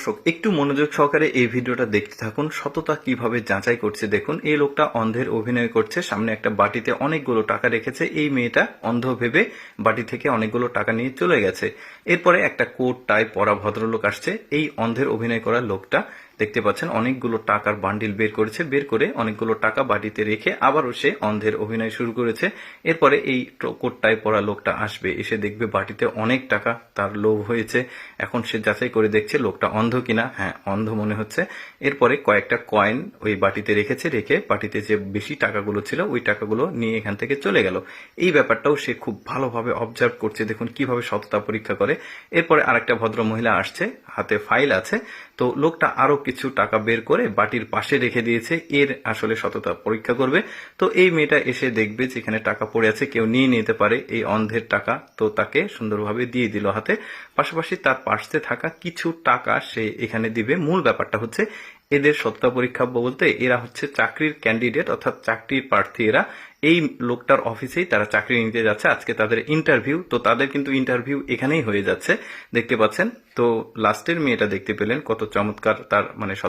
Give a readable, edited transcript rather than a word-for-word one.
দর্শক একটু মনোযোগ সহকারে এই ভিডিওটা দেখতে থাকুন। সততা কিভাবে যাচাই করছে দেখুন। এই লোকটা অন্ধের অভিনয় করছে, সামনে একটা বাটিতে অনেকগুলো টাকা রেখেছে। এই মেয়েটা অন্ধ ভেবে বাটি থেকে অনেকগুলো টাকা নিয়ে চলে গেছে। এরপরে একটা কোট টাই পরা ভদ্রলোক আসছে। এই অন্ধের অভিনয় করা লোকটা দেখতে পাচ্ছেন অনেকগুলো টাকার বান্ডিল বের করেছে, বের করে অনেকগুলো টাকা বাটিতে রেখে আবারও সে অন্ধের অভিনয় শুরু করেছে। এরপরে এই কোটটায় পরা লোকটা আসবে, এসে দেখবে বাটিতে অনেক টাকা, তার লোভ হয়েছে। এখন সে যাচাই করে দেখছে লোকটা অন্ধ কিনা। হ্যাঁ, অন্ধ মনে হচ্ছে। এরপরে কয়েকটা কয়েন ওই বাটিতে রেখেছে, রেখে বাটিতে যে বেশি টাকাগুলো ছিল ওই টাকাগুলো নিয়ে এখান থেকে চলে গেল। এই ব্যাপারটাও সে খুব ভালোভাবে অবজার্ভ করছে, দেখুন কিভাবে সততা পরীক্ষা করে। এরপরে আরেকটা ভদ্র মহিলা আসছে, হাতে ফাইল আছে। তো লোকটা আরো কিছু টাকা বের করে বাটির পাশে রেখে দিয়েছে, এর আসলে সততা পরীক্ষা করবে। তো এই মেয়েটা এসে দেখবে যেখানে টাকা পড়ে আছে কেউ নিয়ে নিতে পারে এই অন্ধের টাকা, তো তাকে সুন্দরভাবে দিয়ে দিল হাতে। পাশাপাশি তার পাশে থাকা কিছু টাকা সে এখানে দিবে। মূল ব্যাপারটা হচ্ছে এদের সততা পরীক্ষা বলতে এরা হচ্ছে চাকরির ক্যান্ডিডেট, অর্থাৎ চাকরির প্রার্থী। এরা এই লোকটার অফিসেই তারা চাকরি নিতে যাচ্ছে, আজকে তাদের ইন্টারভিউ। তো তাদের কিন্তু ইন্টারভিউ এখানেই হয়ে যাচ্ছে, দেখতে পাচ্ছেন। তো লাস্টের মেয়েটা দেখতে পেলেন কত চমৎকার, তার মানে